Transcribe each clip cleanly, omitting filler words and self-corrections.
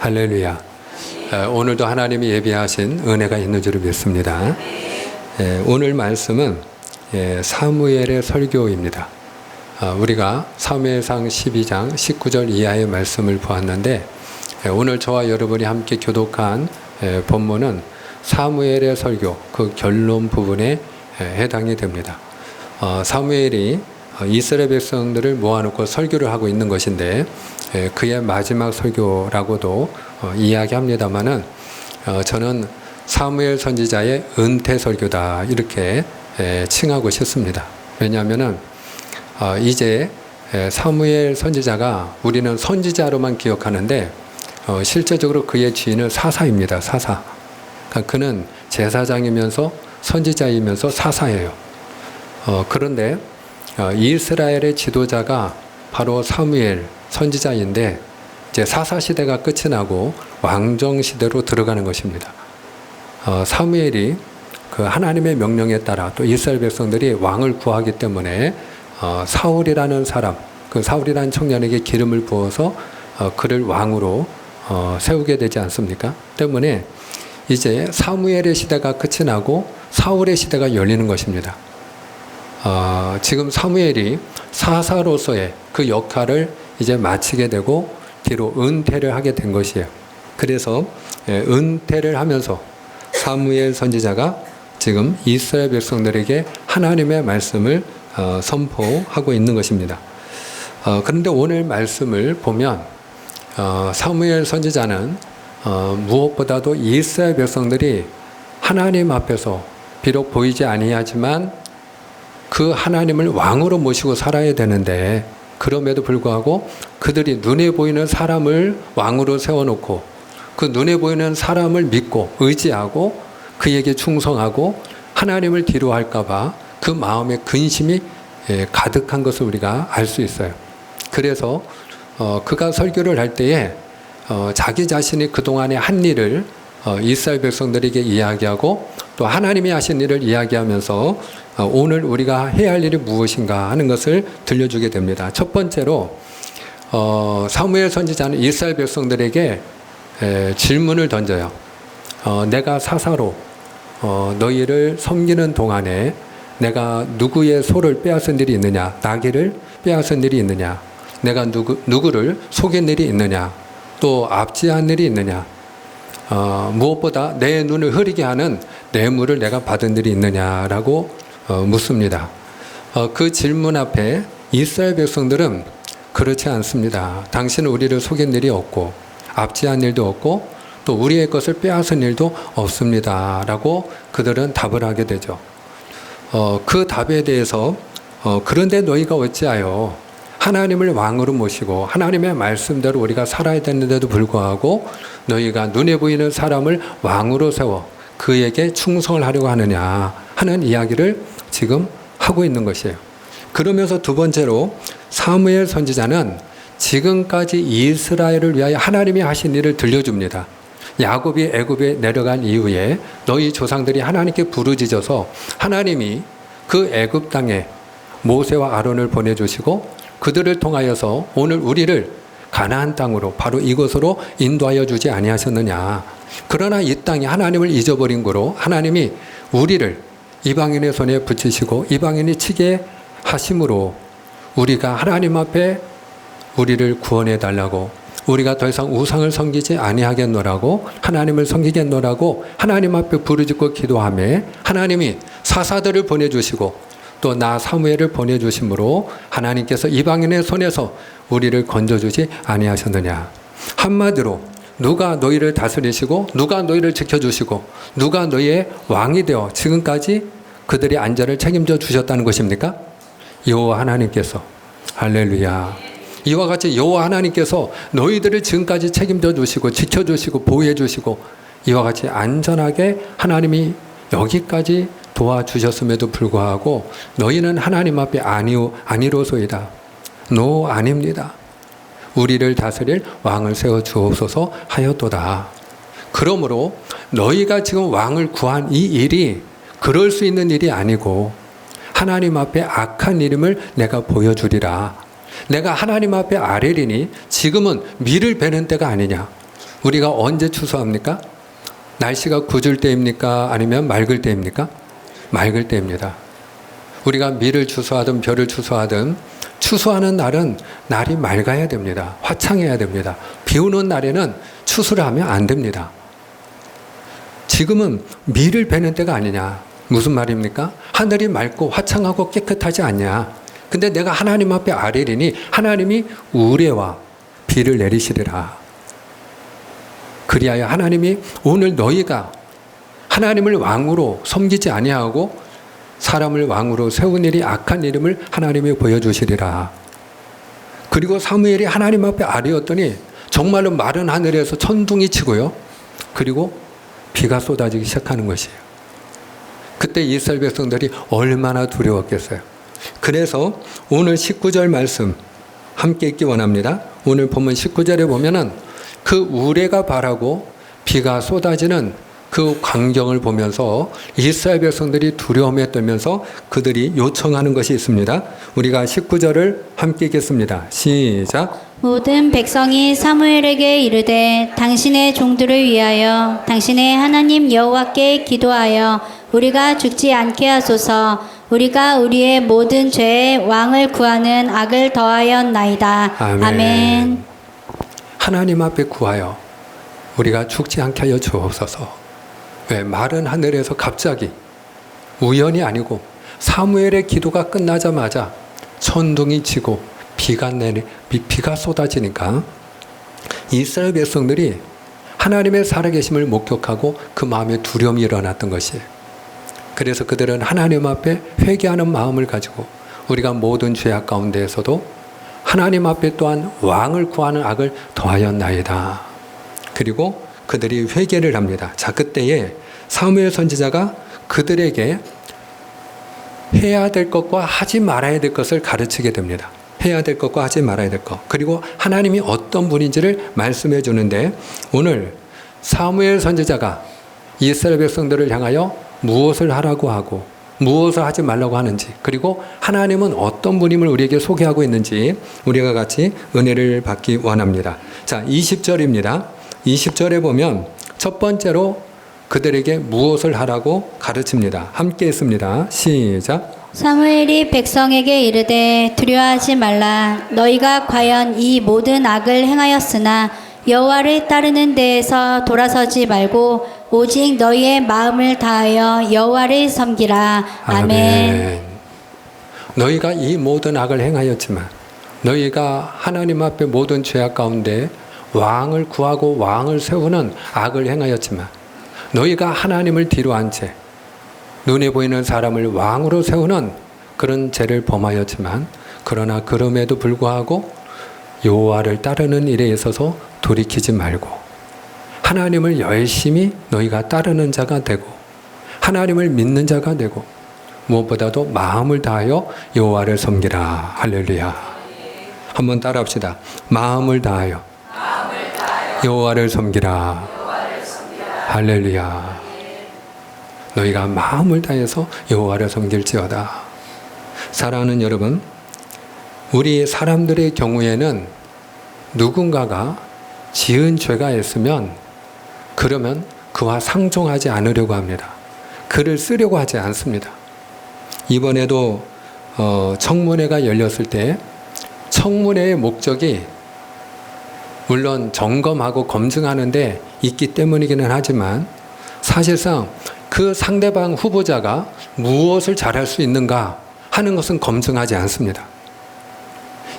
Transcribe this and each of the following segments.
할렐루야. 오늘도 하나님이 예비하신 은혜가 있는 줄을 믿습니다. 오늘 말씀은 사무엘의 설교입니다. 우리가 사무엘상 12장 19절 이하의 말씀을 보았는데, 오늘 저와 여러분이 함께 교독한 본문은 사무엘의 설교 그 결론 부분에 해당이 됩니다. 사무엘이 이스라엘 백성들을 모아놓고 설교를 하고 있는 것인데, 그의 마지막 설교라고도 이야기합니다마는, 저는 사무엘 선지자의 은퇴 설교다 이렇게 칭하고 싶습니다. 왜냐하면은 이제 사무엘 선지자가 우리는 선지자로만 기억하는데, 실제적으로 그의 지인은 사사입니다. 사사. 그러니까 그는 제사장이면서 선지자이면서 사사예요. 그런데 이스라엘의 지도자가 바로 사무엘 선지자인데, 이제 사사 시대가 끝이 나고 왕정 시대로 들어가는 것입니다. 사무엘이 그 하나님의 명령에 따라 또 이스라엘 백성들이 왕을 구하기 때문에 사울이라는 사람, 그 사울이라는 청년에게 기름을 부어서 그를 왕으로 세우게 되지 않습니까? 때문에 이제 사무엘의 시대가 끝이 나고 사울의 시대가 열리는 것입니다. 지금 사무엘이 사사로서의 그 역할을 이제 마치게 되고 뒤로 은퇴를 하게 된 것이에요. 그래서 은퇴를 하면서 사무엘 선지자가 지금 이스라엘 백성들에게 하나님의 말씀을 선포하고 있는 것입니다. 그런데 오늘 말씀을 보면 사무엘 선지자는 무엇보다도 이스라엘 백성들이 하나님 앞에서 비록 보이지 아니하지만 그 하나님을 왕으로 모시고 살아야 되는데, 그럼에도 불구하고 그들이 눈에 보이는 사람을 왕으로 세워놓고 그 눈에 보이는 사람을 믿고 의지하고 그에게 충성하고 하나님을 뒤로 할까봐 그 마음에 근심이 가득한 것을 우리가 알 수 있어요. 그래서 그가 설교를 할 때에 자기 자신이 그동안에 한 일을 이스라엘 백성들에게 이야기하고 또 하나님이 하신 일을 이야기하면서 오늘 우리가 해야 할 일이 무엇인가 하는 것을 들려주게 됩니다. 첫 번째로 사무엘 선지자는 이스라엘 백성들에게 질문을 던져요. 내가 사사로 너희를 섬기는 동안에 내가 누구의 소를 빼앗은 일이 있느냐, 나귀를 빼앗은 일이 있느냐, 내가 누구를 속인 일이 있느냐, 또 압제한 일이 있느냐, 무엇보다 내 눈을 흐리게 하는 뇌물을 내가 받은 일이 있느냐라고 묻습니다. 그 질문 앞에 이스라엘 백성들은 그렇지 않습니다. 당신은 우리를 속인 일이 없고 압제한 일도 없고 또 우리의 것을 빼앗은 일도 없습니다 라고 그들은 답을 하게 되죠. 그 답에 대해서 그런데 너희가 어찌하여 하나님을 왕으로 모시고 하나님의 말씀대로 우리가 살아야 되는데도 불구하고 너희가 눈에 보이는 사람을 왕으로 세워 그에게 충성을 하려고 하느냐 하는 이야기를 지금 하고 있는 것이에요. 그러면서 두 번째로 사무엘 선지자는 지금까지 이스라엘을 위하여 하나님이 하신 일을 들려줍니다. 야곱이 애굽에 내려간 이후에 너희 조상들이 하나님께 부르짖어서 하나님이 그 애굽 땅에 모세와 아론을 보내주시고 그들을 통하여서 오늘 우리를 가나안 땅으로 바로 이곳으로 인도하여 주지 아니하셨느냐. 그러나 이 땅이 하나님을 잊어버린 거로 하나님이 우리를 이방인의 손에 붙이시고 이방인이 치게 하심으로 우리가 하나님 앞에 우리를 구원해 달라고, 우리가 더 이상 우상을 섬기지 아니하겠노라고, 하나님을 섬기겠노라고 하나님 앞에 부르짖고 기도하며 하나님이 사사들을 보내주시고 또 나 사무엘을 보내주심으로 하나님께서 이방인의 손에서 우리를 건져주지 아니하셨느냐. 한마디로 누가 너희를 다스리시고 누가 너희를 지켜주시고 누가 너희의 왕이 되어 지금까지 그들의 안전을 책임져 주셨다는 것입니까? 여호와 하나님께서. 할렐루야. 이와 같이 여호와 하나님께서 너희들을 지금까지 책임져 주시고 지켜주시고 보호해 주시고 이와 같이 안전하게 하나님이 여기까지 도와주셨음에도 불구하고 너희는 하나님 앞에 아니로소이다. 노, 아닙니다. 우리를 다스릴 왕을 세워 주옵소서 하였도다. 그러므로 너희가 지금 왕을 구한 이 일이 그럴 수 있는 일이 아니고 하나님 앞에 악한 이름을 내가 보여주리라. 내가 하나님 앞에 아뢰리니 지금은 밀을 베는 때가 아니냐. 우리가 언제 추수합니까? 날씨가 궂을 때입니까? 아니면 맑을 때입니까? 맑을 때입니다. 우리가 밀을 추수하든 벼를 추수하든 추수하는 날은 날이 맑아야 됩니다. 화창해야 됩니다. 비 오는 날에는 추수를 하면 안 됩니다. 지금은 밀을 베는 때가 아니냐. 무슨 말입니까? 하늘이 맑고 화창하고 깨끗하지 않냐. 근데 내가 하나님 앞에 아뢰리니 하나님이 우레와 비를 내리시리라. 그리하여 하나님이 오늘 너희가 하나님을 왕으로 섬기지 아니하고 사람을 왕으로 세운 일이 악한 이름을 하나님이 보여주시리라. 그리고 사무엘이 하나님 앞에 아뢰었더니 정말로 마른 하늘에서 천둥이 치고요. 그리고 비가 쏟아지기 시작하는 것이에요. 그때 이스라엘 백성들이 얼마나 두려웠겠어요. 그래서 오늘 19절 말씀 함께 읽기 원합니다. 오늘 본문 19절에 보면은 그 우레가 바라고 비가 쏟아지는 그 광경을 보면서 이스라엘 백성들이 두려움에 떨면서 그들이 요청하는 것이 있습니다. 우리가 19절을 함께 읽겠습니다. 시작. 모든 백성이 사무엘에게 이르되 당신의 종들을 위하여 당신의 하나님 여호와께 기도하여 우리가 죽지 않게 하소서. 우리가 우리의 모든 죄에 왕을 구하는 악을 더하였나이다. 아멘. 하나님 앞에 구하여 우리가 죽지 않게 하여 주옵소서. 왜? 마른 하늘에서 갑자기 우연이 아니고 사무엘의 기도가 끝나자마자 천둥이 치고 비가 쏟아지니까 이스라엘 백성들이 하나님의 살아계심을 목격하고 그 마음에 두려움이 일어났던 것이에요. 그래서 그들은 하나님 앞에 회개하는 마음을 가지고 우리가 모든 죄악 가운데에서도 하나님 앞에 또한 왕을 구하는 악을 더하였나이다. 그리고 그들이 회개를 합니다. 자, 그때에 사무엘 선지자가 그들에게 해야 될 것과 하지 말아야 될 것을 가르치게 됩니다. 해야 될 것과 하지 말아야 될 것. 그리고 하나님이 어떤 분인지를 말씀해 주는데 오늘 사무엘 선지자가 이스라엘 백성들을 향하여 무엇을 하라고 하고 무엇을 하지 말라고 하는지 그리고 하나님은 어떤 분임을 우리에게 소개하고 있는지 우리가 같이 은혜를 받기 원합니다. 자, 20절입니다. 20절에 보면 첫 번째로 그들에게 무엇을 하라고 가르칩니다. 함께 했습니다. 시작. 사무엘이 백성에게 이르되 두려워하지 말라. 너희가 과연 이 모든 악을 행하였으나 여호와를 따르는 데에서 돌아서지 말고 오직 너희의 마음을 다하여 여호와를 섬기라. 아멘. 너희가 이 모든 악을 행하였지만 너희가 하나님 앞에 모든 죄악 가운데 왕을 구하고 왕을 세우는 악을 행하였지만 너희가 하나님을 뒤로한 채 눈에 보이는 사람을 왕으로 세우는 그런 죄를 범하였지만 그러나 그럼에도 불구하고 여호와를 따르는 일에 있어서 돌이키지 말고 하나님을 열심히 너희가 따르는 자가 되고 하나님을 믿는 자가 되고 무엇보다도 마음을 다하여 여호와를 섬기라. 할렐루야. 한번 따라합시다. 마음을 다하여 여호와를 섬기라. 할렐루야. 너희가 마음을 다해서 여호와를 섬길지어다. 사랑하는 여러분, 우리 사람들의 경우에는 누군가가 지은 죄가 있으면 그러면 그와 상종하지 않으려고 합니다. 글을 쓰려고 하지 않습니다. 이번에도 청문회가 열렸을 때 청문회의 목적이 물론 점검하고 검증하는 데 있기 때문이기는 하지만 사실상 그 상대방 후보자가 무엇을 잘할 수 있는가 하는 것은 검증하지 않습니다.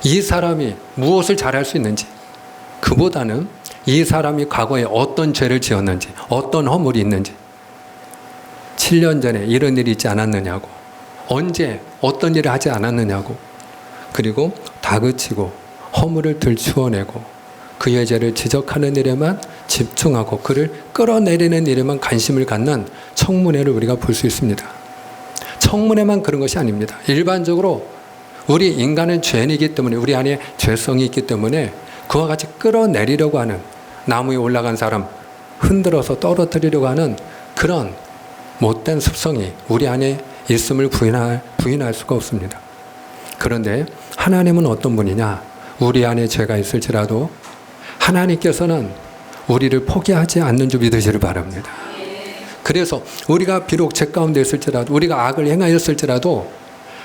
이 사람이 무엇을 잘할 수 있는지 그보다는 이 사람이 과거에 어떤 죄를 지었는지 어떤 허물이 있는지 7년 전에 이런 일이 있지 않았느냐고 언제 어떤 일을 하지 않았느냐고 그리고 다그치고 허물을 들추어내고 그의 죄를 지적하는 일에만 집중하고 그를 끌어내리는 일에만 관심을 갖는 청문회를 우리가 볼 수 있습니다. 청문회만 그런 것이 아닙니다. 일반적으로 우리 인간은 죄인이기 때문에 우리 안에 죄성이 있기 때문에 그와 같이 끌어내리려고 하는 나무에 올라간 사람 흔들어서 떨어뜨리려고 하는 그런 못된 습성이 우리 안에 있음을 부인할 수가 없습니다. 그런데 하나님은 어떤 분이냐? 우리 안에 죄가 있을지라도 하나님께서는 우리를 포기하지 않는 줄 믿으시길 바랍니다. 그래서 우리가 비록 죄 가운데 있을지라도, 우리가 악을 행하였을지라도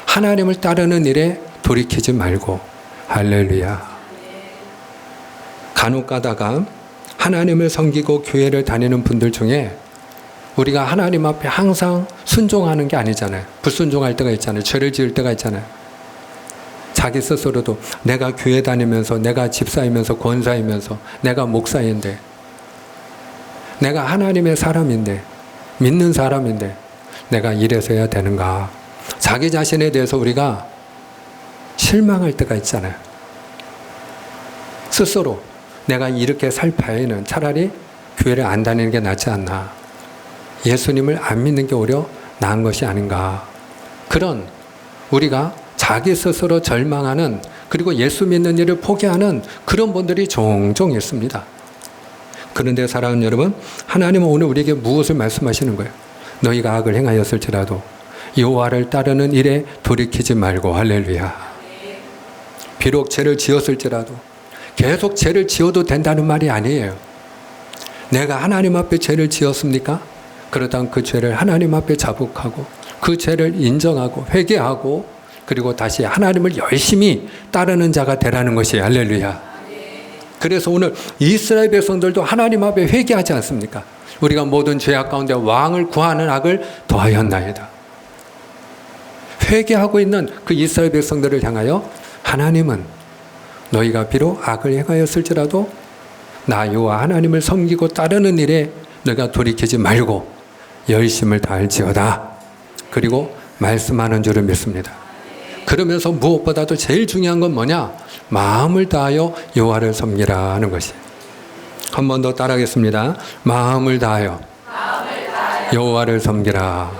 하나님을 따르는 일에 돌이키지 말고, 할렐루야. 간혹 가다가 하나님을 섬기고 교회를 다니는 분들 중에 우리가 하나님 앞에 항상 순종하는 게 아니잖아요. 불순종할 때가 있잖아요. 죄를 지을 때가 있잖아요. 자기 스스로도 내가 교회 다니면서, 내가 집사이면서, 권사이면서, 내가 목사인데, 내가 하나님의 사람인데, 믿는 사람인데 내가 이래서 해야 되는가. 자기 자신에 대해서 우리가 실망할 때가 있잖아요. 스스로 내가 이렇게 살 바에는 차라리 교회를 안 다니는 게 낫지 않나. 예수님을 안 믿는 게 오히려 나은 것이 아닌가. 그런 우리가 자기 스스로 절망하는, 그리고 예수 믿는 일을 포기하는 그런 분들이 종종 있습니다. 그런데 사랑하는 여러분, 하나님은 오늘 우리에게 무엇을 말씀하시는 거예요? 너희가 악을 행하였을지라도 여호와를 따르는 일에 돌이키지 말고, 할렐루야. 비록 죄를 지었을지라도 계속 죄를 지어도 된다는 말이 아니에요. 내가 하나님 앞에 죄를 지었습니까? 그렇다면 그 죄를 하나님 앞에 자복하고 그 죄를 인정하고 회개하고 그리고 다시 하나님을 열심히 따르는 자가 되라는 것이, 할렐루야. 그래서 오늘 이스라엘 백성들도 하나님 앞에 회개하지 않습니까? 우리가 모든 죄악 가운데 왕을 구하는 악을 더하였나이다. 회개하고 있는 그 이스라엘 백성들을 향하여 하나님은 너희가 비록 악을 행하였을지라도 나 여호와 하나님을 섬기고 따르는 일에 너희가 돌이키지 말고 열심을 다할지어다. 그리고 말씀하는 줄을 믿습니다. 그러면서 무엇보다도 제일 중요한 건 뭐냐? 마음을 다하여 여호와를 섬기라 하는 것이. 한 번 더 따라하겠습니다. 마음을 다하여 여호와를 섬기라.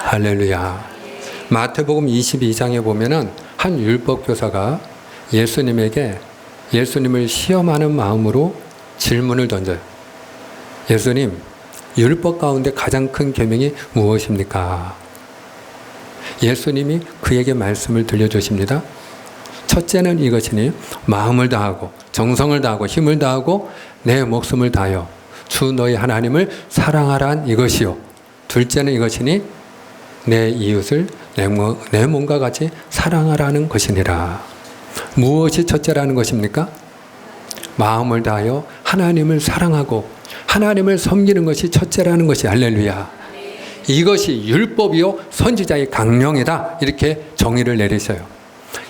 할렐루야. 마태복음 22장에 보면은 한 율법 교사가 예수님에게 예수님을 시험하는 마음으로 질문을 던져요. 예수님, 율법 가운데 가장 큰 계명이 무엇입니까? 예수님이 그에게 말씀을 들려주십니다. 첫째는 이것이니 마음을 다하고 정성을 다하고 힘을 다하고 내 목숨을 다하여 주 너희 하나님을 사랑하란 이것이요. 둘째는 이것이니 내 이웃을 내 몸과 같이 사랑하라는 것이니라. 무엇이 첫째라는 것입니까? 마음을 다하여 하나님을 사랑하고 하나님을 섬기는 것이 첫째라는 것이, 할렐루야. 이것이 율법이요 선지자의 강령이다. 이렇게 정의를 내리셔요.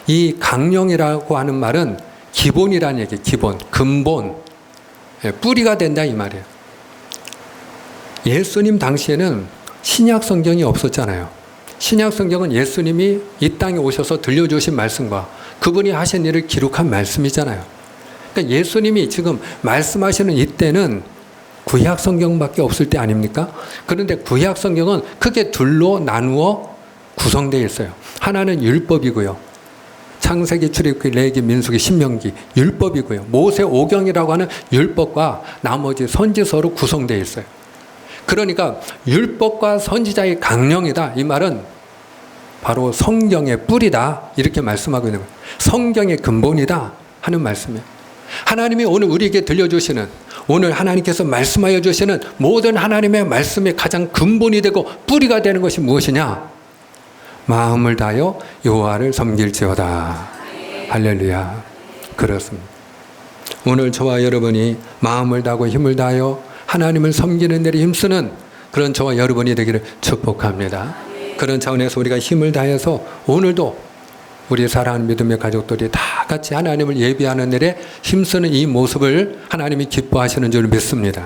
이 강령이라고 하는 말은 기본이라는 얘기, 기본, 근본, 뿌리가 된다 이 말이에요. 예수님 당시에는 신약 성경이 없었잖아요. 신약 성경은 예수님이 이 땅에 오셔서 들려주신 말씀과 그분이 하신 일을 기록한 말씀이잖아요. 그러니까 예수님이 지금 말씀하시는 이때는 구약 성경밖에 없을 때 아닙니까? 그런데 구약 성경은 크게 둘로 나누어 구성되어 있어요. 하나는 율법이고요. 창세기, 출애굽기, 레위기, 민수기, 신명기 율법이고요. 모세 오경이라고 하는 율법과 나머지 선지서로 구성되어 있어요. 그러니까 율법과 선지자의 강령이다. 이 말은 바로 성경의 뿌리다. 이렇게 말씀하고 있는 거예요. 성경의 근본이다 하는 말씀이에요. 하나님이 오늘 우리에게 들려주시는, 오늘 하나님께서 말씀하여 주시는 모든 하나님의 말씀의 가장 근본이 되고 뿌리가 되는 것이 무엇이냐? 마음을 다하여 여호와를 섬길지어다. 할렐루야. 그렇습니다. 오늘 저와 여러분이 마음을 다하고 힘을 다하여 하나님을 섬기는 데를 힘쓰는 그런 저와 여러분이 되기를 축복합니다. 그런 차원에서 우리가 힘을 다해서 오늘도 우리 사랑하는 믿음의 가족들이 다 같이 하나님을 예비하는 일에 힘쓰는 이 모습을 하나님이 기뻐하시는 줄 믿습니다.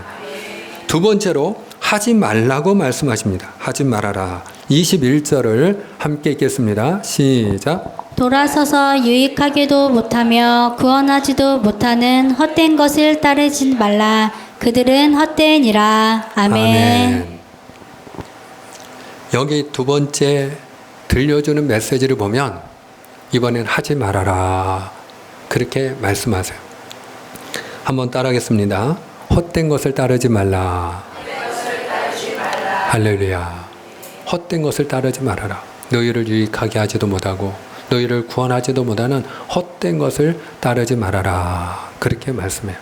두 번째로 하지 말라고 말씀하십니다. 하지 말아라. 21절을 함께 읽겠습니다. 시작. 돌아서서 유익하게도 못하며 구원하지도 못하는 헛된 것을 따르지 말라. 그들은 헛되니라. 아멘. 여기 두 번째 들려주는 메시지를 보면 이번엔 하지 말아라. 그렇게 말씀하세요. 한번 따라하겠습니다. 헛된 것을 따르지 말라. 할렐루야. 헛된 것을 따르지 말아라. 너희를 유익하게 하지도 못하고 너희를 구원하지도 못하는 헛된 것을 따르지 말아라. 그렇게 말씀해요.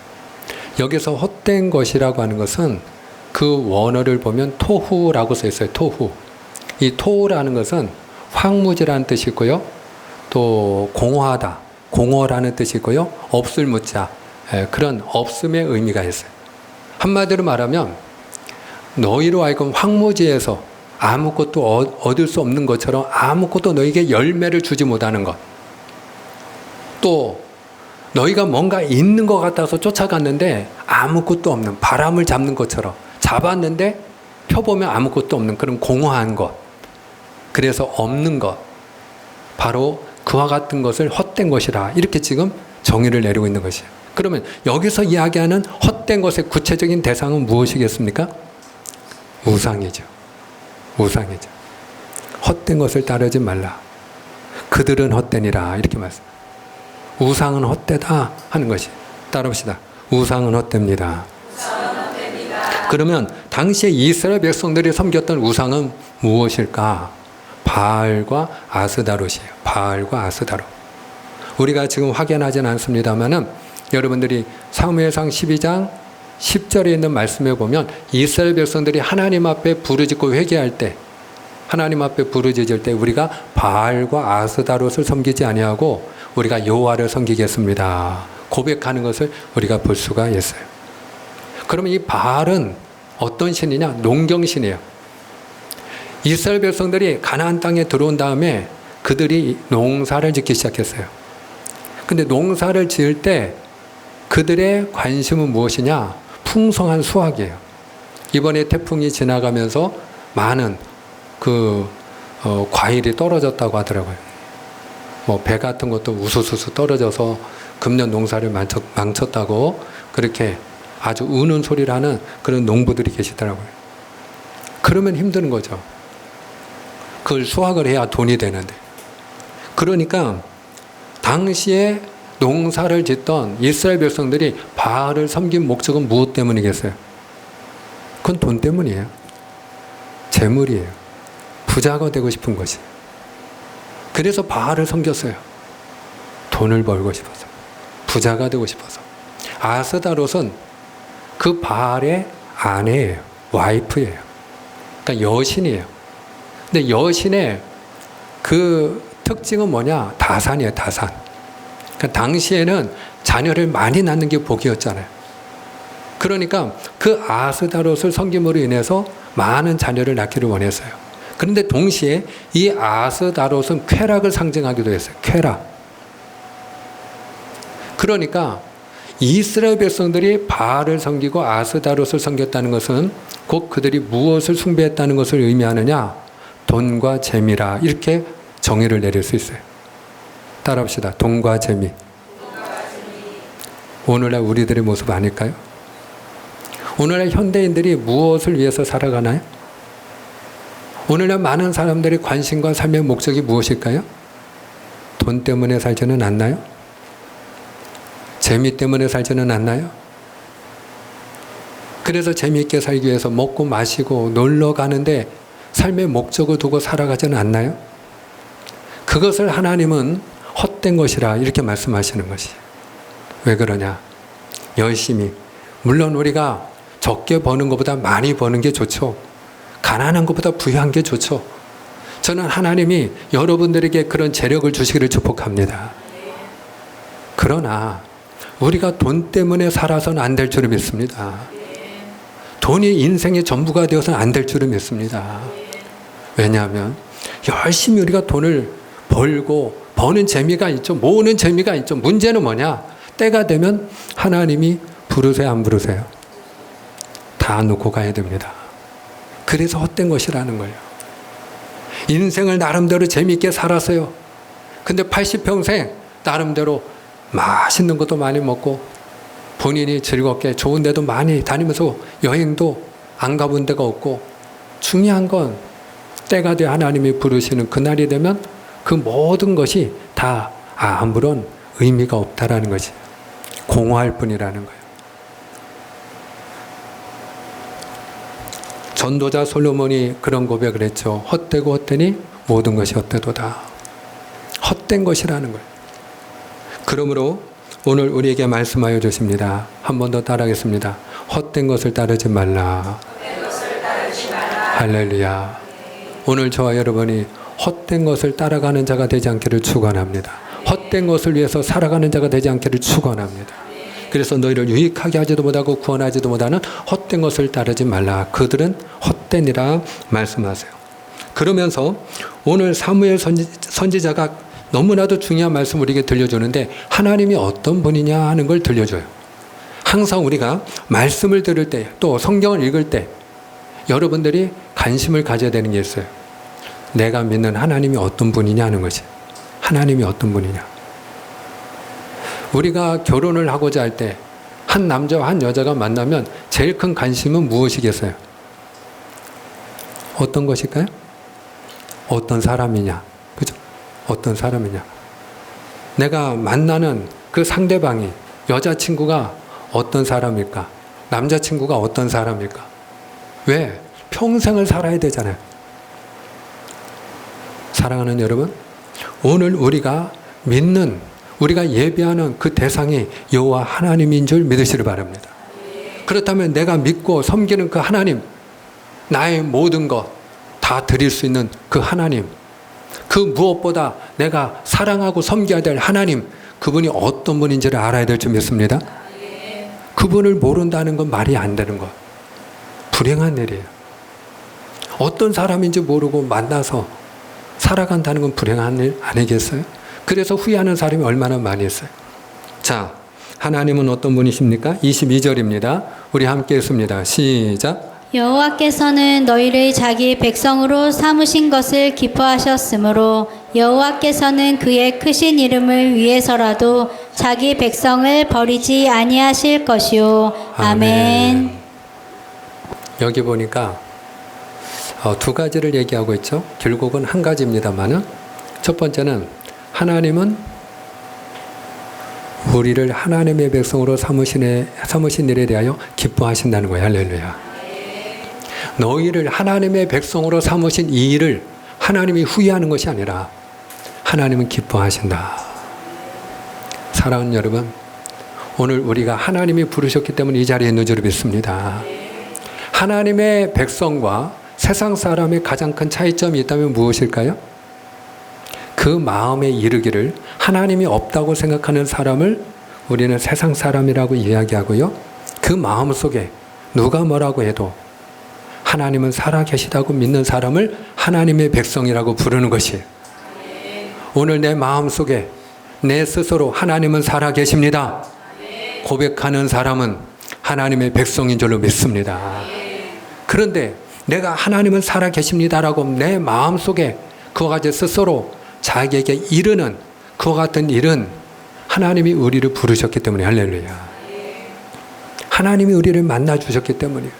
여기서 헛된 것이라고 하는 것은 그 원어를 보면 토후라고 써 있어요. 토후. 이 토후라는 것은 황무지라는 뜻이 있고요. 또 공허하다, 공허라는 뜻이 있고요. 없을 무자, 그런 없음의 의미가 있어요. 한마디로 말하면 너희로 하여금 황무지에서 아무것도 얻을 수 없는 것처럼 아무것도 너희에게 열매를 주지 못하는 것. 또 너희가 뭔가 있는 것 같아서 쫓아갔는데 아무것도 없는, 바람을 잡는 것처럼 잡았는데 펴보면 아무것도 없는 그런 공허한 것. 그래서 없는 것. 바로 그와 같은 것을 헛된 것이라 이렇게 지금 정의를 내리고 있는 것이에요. 그러면 여기서 이야기하는 헛된 것의 구체적인 대상은 무엇이겠습니까? 우상이죠. 우상이죠. 헛된 것을 따르지 말라. 그들은 헛되니라 이렇게 말씀. 우상은 헛되다 하는 것이. 따라봅시다. 우상은 헛됩니다. 그러면 당시에 이스라엘 백성들이 섬겼던 우상은 무엇일까? 바알과 아스다롯이에요. 바알과 아스다롯. 우리가 지금 확인하진 않습니다만은 여러분들이 사무엘상 12장 10절에 있는 말씀에 보면 이스라엘 백성들이 하나님 앞에 부르짖고 회개할 때, 하나님 앞에 부르짖을 때 우리가 바알과 아스다롯을 섬기지 아니하고 우리가 여호와를 섬기겠습니다. 고백하는 것을 우리가 볼 수가 있어요. 그러면 이 바알은 어떤 신이냐? 농경신이에요. 이스라엘 백성들이 가나안 땅에 들어온 다음에 그들이 농사를 짓기 시작했어요. 근데 농사를 지을 때 그들의 관심은 무엇이냐? 풍성한 수확이에요. 이번에 태풍이 지나가면서 많은 과일이 떨어졌다고 하더라고요. 뭐 배 같은 것도 우수수수 떨어져서 금년 농사를 망쳤다고 그렇게 아주 우는 소리를 하는 그런 농부들이 계시더라고요. 그러면 힘드는 거죠. 그걸 수확을 해야 돈이 되는데. 그러니까 당시에 농사를 짓던 이스라엘 백성들이 바알을 섬긴 목적은 무엇 때문이겠어요? 그건 돈 때문이에요. 재물이에요. 부자가 되고 싶은 것이. 그래서 바알을 섬겼어요. 돈을 벌고 싶어서. 부자가 되고 싶어서. 아스다롯은 그 바알의 아내예요. 와이프예요. 그러니까 여신이에요. 근데 여신의 그 특징은 뭐냐? 다산이에요. 다산. 그러니까 당시에는 자녀를 많이 낳는 게 복이었잖아요. 그러니까 그 아스다롯을 섬김으로 인해서 많은 자녀를 낳기를 원했어요. 그런데 동시에 이 아스다롯은 쾌락을 상징하기도 했어요. 쾌락. 그러니까 이스라엘 백성들이 바알을 섬기고 아스다롯을 섬겼다는 것은 곧 그들이 무엇을 숭배했다는 것을 의미하느냐? 돈과 재미라. 이렇게 정의를 내릴 수 있어요. 따라합시다. 돈과 재미. 오늘날 우리들의 모습 아닐까요? 오늘날 현대인들이 무엇을 위해서 살아가나요? 오늘날 많은 사람들의 관심과 삶의 목적이 무엇일까요? 돈 때문에 살지는 않나요? 재미 때문에 살지는 않나요? 그래서 재미있게 살기 위해서 먹고 마시고 놀러 가는데 삶의 목적을 두고 살아가지는 않나요? 그것을 하나님은 헛된 것이라 이렇게 말씀하시는 것이. 왜 그러냐? 열심히. 물론 우리가 적게 버는 것보다 많이 버는 게 좋죠. 가난한 것보다 부유한 게 좋죠. 저는 하나님이 여러분들에게 그런 재력을 주시기를 축복합니다. 그러나 우리가 돈 때문에 살아서는 안 될 줄을 믿습니다. 돈이 인생의 전부가 되어서는 안 될 줄을 믿습니다. 왜냐하면 열심히 우리가 돈을 벌고 버는 재미가 있죠. 모으는 재미가 있죠. 문제는 뭐냐? 때가 되면 하나님이 부르세요, 안 부르세요? 다 놓고 가야 됩니다. 그래서 헛된 것이라는 거예요. 인생을 나름대로 재미있게 살았어요. 근데 80평생 나름대로 맛있는 것도 많이 먹고 본인이 즐겁게 좋은 데도 많이 다니면서 여행도 안 가본 데가 없고, 중요한 건 때가 돼 하나님이 부르시는 그날이 되면 그 모든 것이 다 아무런 의미가 없다라는 것이, 공허할 뿐이라는 거예요. 전도자 솔로몬이 그런 고백을 했죠. 헛되고 헛되니 모든 것이 헛되도다. 헛된 것이라는 거예요. 그러므로 오늘 우리에게 말씀하여 주십니다. 한 번 더 따라하겠습니다. 헛된 것을 따르지 말라. 할렐루야. 오늘 저와 여러분이 헛된 것을 따라가는 자가 되지 않기를 축원합니다. 헛된 것을 위해서 살아가는 자가 되지 않기를 축원합니다. 그래서 너희를 유익하게 하지도 못하고 구원하지도 못하는 헛된 것을 따르지 말라. 그들은 헛되니라 말씀하세요. 그러면서 오늘 사무엘 선지자가 너무나도 중요한 말씀을 우리에게 들려주는데 하나님이 어떤 분이냐 하는 걸 들려줘요. 항상 우리가 말씀을 들을 때 또 성경을 읽을 때 여러분들이 관심을 가져야 되는 게 있어요. 내가 믿는 하나님이 어떤 분이냐 하는 것이. 하나님이 어떤 분이냐. 우리가 결혼을 하고자 할 때 한 남자와 한 여자가 만나면 제일 큰 관심은 무엇이겠어요? 어떤 것일까요? 어떤 사람이냐. 그죠? 어떤 사람이냐. 내가 만나는 그 상대방이 여자친구가 어떤 사람일까? 남자친구가 어떤 사람일까? 왜? 평생을 살아야 되잖아요. 사랑하는 여러분, 오늘 우리가 믿는, 우리가 예배하는 그 대상이 여호와 하나님인 줄 믿으시길 바랍니다. 그렇다면 내가 믿고 섬기는 그 하나님, 나의 모든 것 다 드릴 수 있는 그 하나님, 그 무엇보다 내가 사랑하고 섬겨야 될 하나님, 그분이 어떤 분인지를 알아야 될 줄 믿습니다. 그분을 모른다는 건 말이 안 되는 것. 불행한 일이에요. 어떤 사람인지 모르고 만나서 살아간다는 건 불행한 일 아니겠어요? 그래서 후회하는 사람이 얼마나 많이 있어요. 자, 하나님은 어떤 분이십니까? 22절입니다. 우리 함께 했습니다. 시작. 여호와께서는 너희를 자기 백성으로 삼으신 것을 기뻐하셨으므로 여호와께서는 그의 크신 이름을 위해서라도 자기 백성을 버리지 아니하실 것이요. 아멘. 여기 보니까 두 가지를 얘기하고 있죠. 결국은 한 가지입니다만은 첫 번째는 하나님은 우리를 하나님의 백성으로 삼으신 일에 대하여 기뻐하신다는 거예요. 할렐루야. 너희를 하나님의 백성으로 삼으신 이 일을 하나님이 후회하는 것이 아니라 하나님은 기뻐하신다. 사랑하는 여러분, 오늘 우리가 하나님이 부르셨기 때문에 이 자리에 있는 줄 믿습니다. 하나님의 백성과 세상 사람의 가장 큰 차이점이 있다면 무엇일까요? 그 마음에 이르기를 하나님이 없다고 생각하는 사람을 우리는 세상 사람이라고 이야기하고요. 그 마음 속에 누가 뭐라고 해도 하나님은 살아계시다고 믿는 사람을 하나님의 백성이라고 부르는 것이에요. 오늘 내 마음 속에 내 스스로 하나님은 살아계십니다 고백하는 사람은 하나님의 백성인 줄로 믿습니다. 그런데 내가 하나님은 살아계십니다라고 내 마음 속에 그와 같이 스스로 자기에게 이르는 그와 같은 일은 하나님이 우리를 부르셨기 때문에 할렐루야. 하나님이 우리를 만나 주셨기 때문이에요.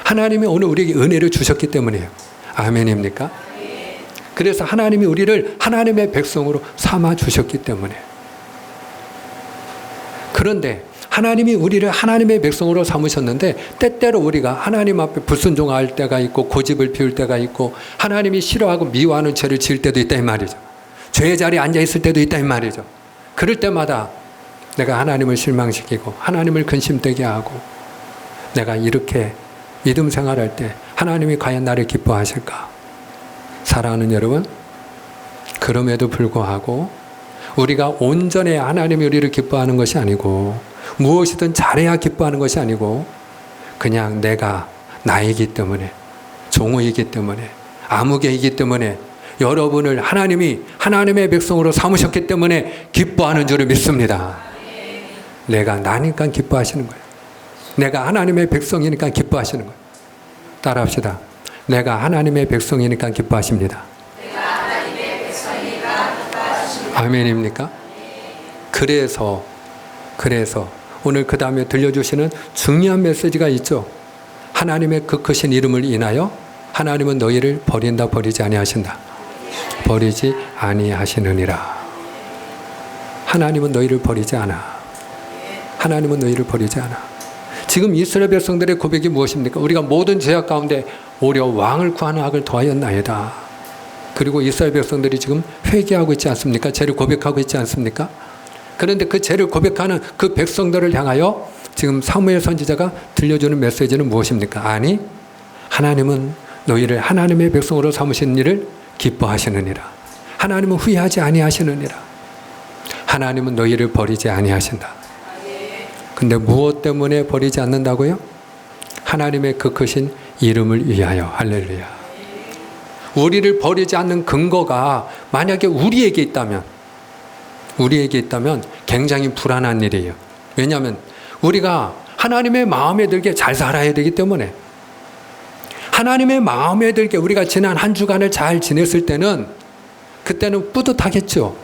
하나님이 오늘 우리에게 은혜를 주셨기 때문이에요. 아멘입니까? 그래서 하나님이 우리를 하나님의 백성으로 삼아 주셨기 때문에. 그런데 하나님이 우리를 하나님의 백성으로 삼으셨는데 때때로 우리가 하나님 앞에 불순종할 때가 있고 고집을 피울 때가 있고 하나님이 싫어하고 미워하는 죄를 지을 때도 있다 이 말이죠. 죄의 자리에 앉아 있을 때도 있다 이 말이죠. 그럴 때마다 내가 하나님을 실망시키고 하나님을 근심되게 하고 내가 이렇게 믿음 생활할 때 하나님이 과연 나를 기뻐하실까? 사랑하는 여러분, 그럼에도 불구하고 우리가 온전히 하나님이 우리를 기뻐하는 것이 아니고 무엇이든 잘해야 기뻐하는 것이 아니고 그냥 내가 나이기 때문에 종의이기 때문에 아무개이기 때문에 여러분을 하나님이 하나님의 백성으로 삼으셨기 때문에 기뻐하는 줄을 믿습니다. 내가 나니까 기뻐하시는 거예요. 내가 하나님의 백성이니까 기뻐하시는 거예요. 따라합시다. 내가 하나님의 백성이니까 기뻐하십니다. 내가 하나님의 백성이니까 기뻐하십니다. 아멘입니까? 그래서 오늘 그 다음에 들려주시는 중요한 메시지가 있죠. 하나님의 그 크신 이름을 인하여 하나님은 너희를 버린다 버리지 아니하신다. 버리지 아니하시느니라. 하나님은 너희를 버리지 않아. 하나님은 너희를 버리지 않아. 지금 이스라엘 백성들의 고백이 무엇입니까? 우리가 모든 죄악 가운데 오히려 왕을 구하는 악을 더하였나이다. 그리고 이스라엘 백성들이 지금 회개하고 있지 않습니까? 죄를 고백하고 있지 않습니까? 그런데 그 죄를 고백하는 그 백성들을 향하여 지금 사무엘 선지자가 들려주는 메시지는 무엇입니까? 아니, 하나님은 너희를 하나님의 백성으로 삼으신 일을 기뻐하시느니라. 하나님은 후회하지 아니하시느니라. 하나님은 너희를 버리지 아니하신다. 근데 무엇 때문에 버리지 않는다고요? 하나님의 그 크신 이름을 위하여. 할렐루야. 우리를 버리지 않는 근거가 만약에 우리에게 있다면 굉장히 불안한 일이에요. 왜냐하면 우리가 하나님의 마음에 들게 잘 살아야 되기 때문에, 하나님의 마음에 들게 우리가 지난 한 주간을 잘 지냈을 때는 그때는 뿌듯하겠죠.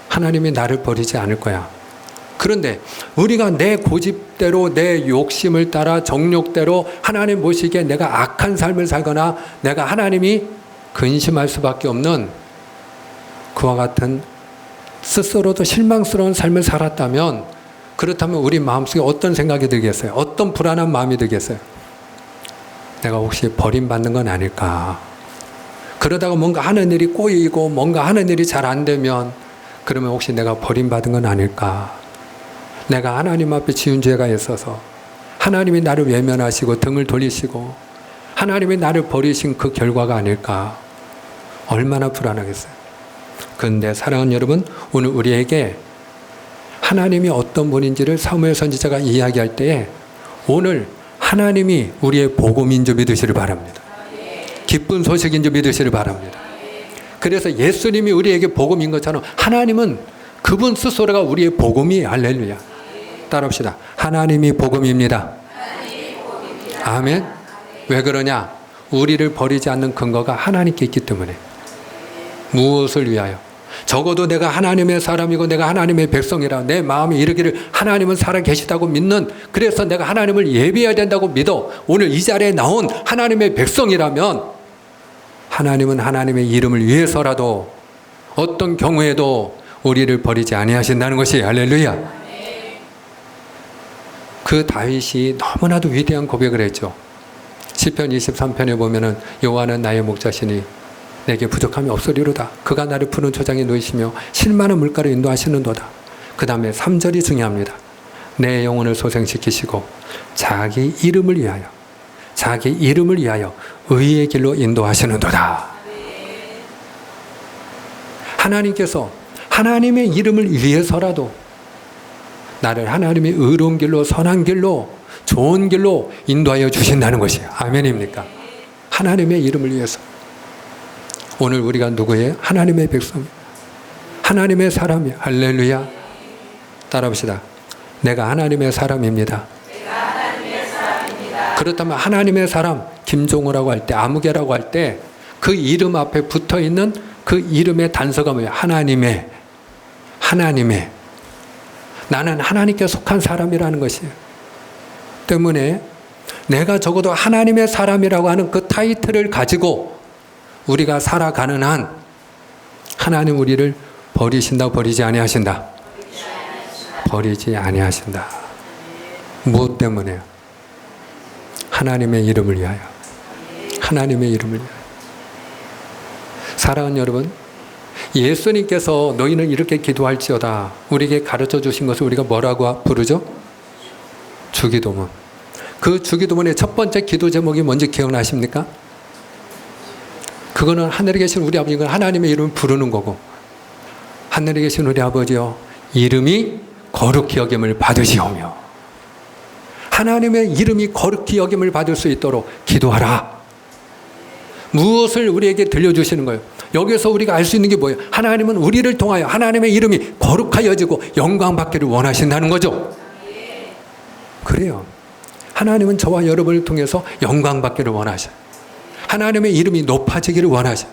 하나님이 나를 버리지 않을 거야. 그런데 우리가 내 고집대로 내 욕심을 따라 정욕대로 하나님 모시기에 내가 악한 삶을 살거나 내가 하나님이 근심할 수밖에 없는 그와 같은 스스로도 실망스러운 삶을 살았다면, 그렇다면 우리 마음속에 어떤 생각이 들겠어요? 어떤 불안한 마음이 들겠어요? 내가 혹시 버림받는 건 아닐까? 그러다가 뭔가 하는 일이 꼬이고 뭔가 하는 일이 잘 안 되면 그러면 혹시 내가 버림받은 건 아닐까? 내가 하나님 앞에 지은 죄가 있어서 하나님이 나를 외면하시고 등을 돌리시고 하나님이 나를 버리신 그 결과가 아닐까? 얼마나 불안하겠어요. 그런데 사랑하는 여러분, 오늘 우리에게 하나님이 어떤 분인지를 사무엘 선지자가 이야기할 때에 오늘 하나님이 우리의 복음인 줄 믿으시길 바랍니다. 기쁜 소식인 줄 믿으시길 바랍니다. 그래서 예수님이 우리에게 복음인 것처럼 하나님은 그분 스스로가 우리의 복음이. 할렐루야. 따라합시다. 하나님이 복음입니다. 아멘. 왜 그러냐? 우리를 버리지 않는 근거가 하나님께 있기 때문에. 무엇을 위하여? 적어도 내가 하나님의 사람이고 내가 하나님의 백성이라 내 마음이 이르기를 하나님은 살아계시다고 믿는, 그래서 내가 하나님을 예배해야 된다고 믿어 오늘 이 자리에 나온 하나님의 백성이라면 하나님은 하나님의 이름을 위해서라도 어떤 경우에도 우리를 버리지 아니하신다는 것이. 할렐루야. 그 다윗이 너무나도 위대한 고백을 했죠. 시편 23편에 보면은 여호와는 나의 목자시니 내게 부족함이 없으리로다. 그가 나를 푸른 초장에 놓이시며 실만한 물가로 인도하시는도다. 그 다음에 3절이 중요합니다. 내 영혼을 소생시키시고 자기 이름을 위하여 의의 길로 인도하시는도다. 하나님께서 하나님의 이름을 위해서라도 나를 하나님의 의로운 길로, 선한 길로, 좋은 길로 인도하여 주신다는 것이. 아멘입니까? 하나님의 이름을 위해서. 오늘 우리가 누구예요? 하나님의 백성, 하나님의 사람이야. 할렐루야. 따라합시다. 내가 하나님의 사람입니다. 그렇다면 하나님의 사람, 김종호라고 할 때, 아무개라고 할 때 그 이름 앞에 붙어 있는 그 이름의 단서가 뭐예요? 하나님의. 나는 하나님께 속한 사람이라는 것이에요. 때문에 내가 적어도 하나님의 사람이라고 하는 그 타이틀을 가지고 우리가 살아가는 한 하나님 우리를 버리신다, 버리지 아니하신다? 버리지 아니하신다. 무엇 때문에요? 하나님의 이름을 위하여. 하나님의 이름을 위하여. 사랑하는 여러분, 예수님께서 너희는 이렇게 기도할지어다 우리에게 가르쳐 주신 것을 우리가 뭐라고 부르죠? 주기도문. 그 주기도문의 첫 번째 기도 제목이 뭔지 기억나십니까? 그거는 하늘에 계신 우리 아버지가 하나님의 이름을 부르는 거고, 하늘에 계신 우리 아버지여 이름이 거룩히 여김을 받으시오며, 하나님의 이름이 거룩히 여김을 받을 수 있도록 기도하라. 무엇을 우리에게 들려주시는 거예요? 여기서 우리가 알 수 있는 게 뭐예요? 하나님은 우리를 통하여 하나님의 이름이 거룩하여지고 영광받기를 원하신다는 거죠. 그래요. 하나님은 저와 여러분을 통해서 영광받기를 원하셔요. 하나님의 이름이 높아지기를 원하셔요.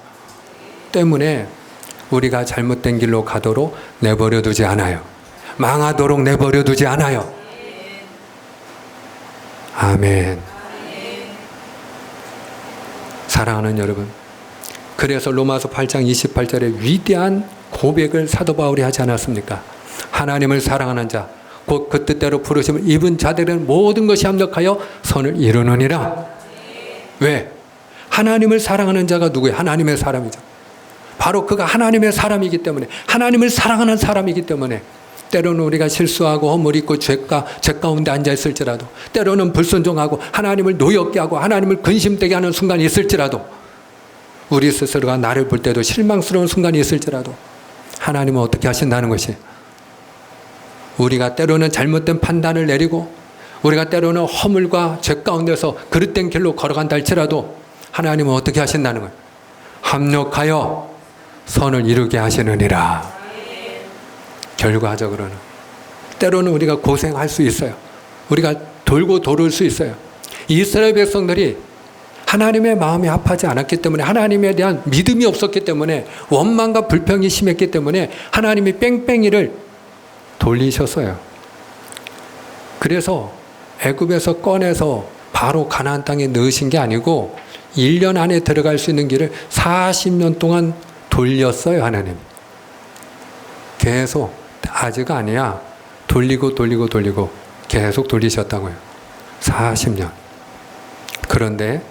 때문에 우리가 잘못된 길로 가도록 내버려 두지 않아요. 망하도록 내버려 두지 않아요. 아멘. 사랑하는 여러분, 그래서 로마서 8장 28절에 위대한 고백을 사도 바울이 하지 않았습니까? 하나님을 사랑하는 자, 곧 그 뜻대로 부르심을 입은 자들은 모든 것이 합력하여 선을 이루느니라. 왜? 하나님을 사랑하는 자가 누구예요? 하나님의 사람이죠. 바로 그가 하나님의 사람이기 때문에, 하나님을 사랑하는 사람이기 때문에, 때로는 우리가 실수하고 허물 있고 죄 가운데 앉아 있을지라도, 때로는 불순종하고 하나님을 노엽게 하고 하나님을 근심되게 하는 순간이 있을지라도, 우리 스스로가 나를 볼 때도 실망스러운 순간이 있을지라도 하나님은 어떻게 하신다는 것이, 우리가 때로는 잘못된 판단을 내리고 우리가 때로는 허물과 죄 가운데서 그릇된 길로 걸어간다 할지라도 하나님은 어떻게 하신다는 거예요. 합력하여 선을 이루게 하시느니라. 결과적으로는 때로는 우리가 고생할 수 있어요. 우리가 돌고 도를 수 있어요. 이스라엘 백성들이 하나님의 마음이 아파하지 않았기 때문에, 하나님에 대한 믿음이 없었기 때문에, 원망과 불평이 심했기 때문에 하나님이 뺑뺑이를 돌리셨어요. 그래서 애굽에서 꺼내서 바로 가나안 땅에 넣으신 게 아니고 1년 안에 들어갈 수 있는 길을 40년 동안 돌렸어요. 하나님 계속, 아직가 아니야, 돌리고 계속 돌리셨다고요. 40년. 그런데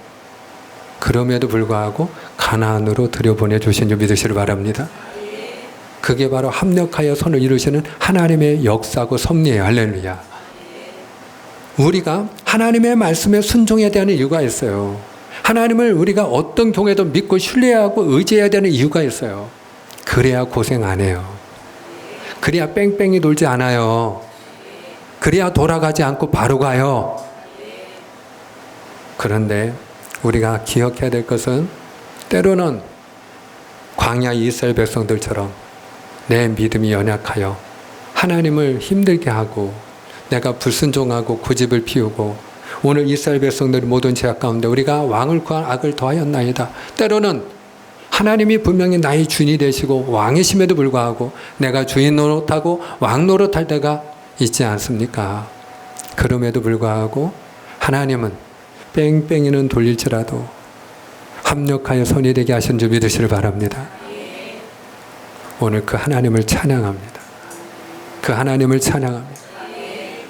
그럼에도 불구하고 가나안으로 들여보내 주신 줄 믿으시길 바랍니다. 그게 바로 합력하여 선을 이루시는 하나님의 역사고 섭리예요. 할렐루야. 우리가 하나님의 말씀에 순종해야 되는 이유가 있어요. 하나님을 우리가 어떤 경우에도 믿고 신뢰하고 의지해야 되는 이유가 있어요. 그래야 고생 안 해요. 그래야 뺑뺑이 돌지 않아요. 그래야 돌아가지 않고 바로 가요. 그런데 우리가 기억해야 될 것은, 때로는 광야 이스라엘 백성들처럼 내 믿음이 연약하여 하나님을 힘들게 하고 내가 불순종하고 고집을 피우고, 오늘 이스라엘 백성들의 모든 죄악 가운데 우리가 왕을 구한 악을 더하였나이다. 때로는 하나님이 분명히 나의 주인이 되시고 왕이심에도 불구하고 내가 주인 노릇하고 왕 노릇할 때가 있지 않습니까? 그럼에도 불구하고 하나님은 뺑뺑이는 돌릴지라도 합력하여 선이 되게 하신 줄 믿으시길 바랍니다. 오늘 그 하나님을 찬양합니다. 그 하나님을 찬양합니다.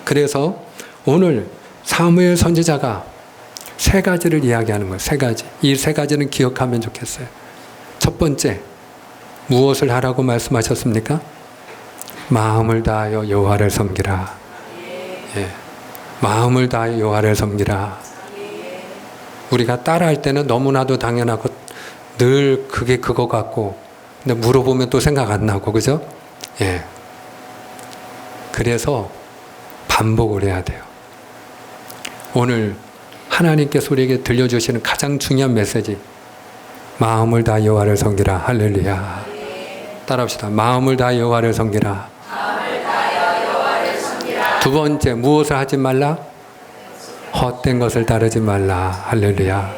그래서 오늘 사무엘 선지자가 세 가지를 이야기하는 거예요. 세 가지. 이 세 가지는 기억하면 좋겠어요. 첫 번째, 무엇을 하라고 말씀하셨습니까? 마음을 다하여 여호와를 섬기라. 예. 마음을 다하여 여호와를 섬기라. 우리가 따라할 때는 너무나도 당연하고 늘 그게 그거 같고, 근데 물어보면 또 생각 안 나고, 그죠? 예. 그래서 반복을 해야 돼요. 오늘 하나님께서 우리에게 들려주시는 가장 중요한 메시지, 마음을 다하여 여호와를 섬기라. 할렐루야. 따라합시다. 마음을 다하여 여호와를 섬기라. 두 번째, 무엇을 하지 말라? 헛된 것을 따르지 말라. 할렐루야.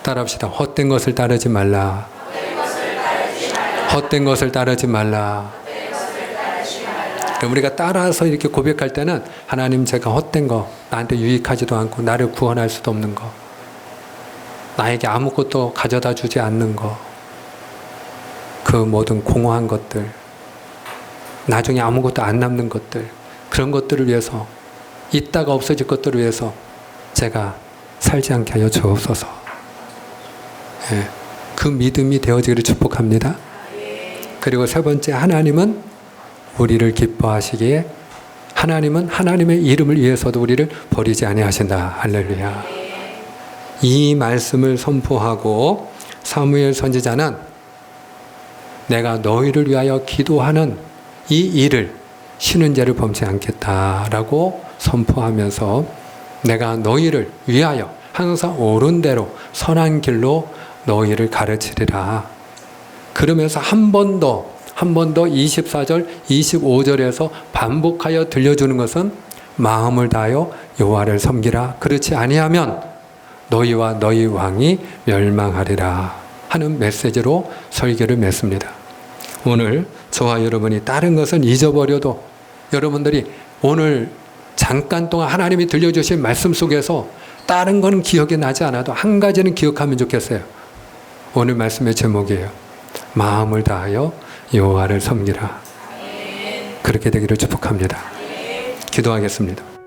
따라합시다. 헛된 것을 따르지 말라. 헛된 것을 따르지 말라. 우리가 따라서 이렇게 고백할 때는, 하나님, 제가 헛된 거, 나한테 유익하지도 않고 나를 구원할 수도 없는 거, 나에게 아무것도 가져다 주지 않는 거, 그 모든 공허한 것들, 나중에 아무것도 안 남는 것들, 그런 것들을 위해서, 있다가 없어질 것들을 위해서 제가 살지 않게 하여 주옵소서. 예, 그 믿음이 되어지기를 축복합니다. 그리고 세 번째, 하나님은 우리를 기뻐하시기에, 하나님은 하나님의 이름을 위해서도 우리를 버리지 아니하신다. 할렐루야. 이 말씀을 선포하고 사무엘 선지자는 내가 너희를 위하여 기도하는 이 일을 쉬는 죄를 범치 않겠다라고 선포하면서, 내가 너희를 위하여 항상 옳은 대로 선한 길로 너희를 가르치리라. 그러면서 한 번 더 24절, 25절에서 반복하여 들려주는 것은, 마음을 다하여 여호와를 섬기라. 그렇지 아니하면 너희와 너희 왕이 멸망하리라 하는 메시지로 설교를 맺습니다. 오늘 저와 여러분이 다른 것은 잊어버려도, 여러분들이 오늘 잠깐 동안 하나님이 들려주신 말씀 속에서 다른 건 기억이 나지 않아도 한 가지는 기억하면 좋겠어요. 오늘 말씀의 제목이에요. 마음을 다하여 여호와를 섬기라. 그렇게 되기를 축복합니다. 기도하겠습니다.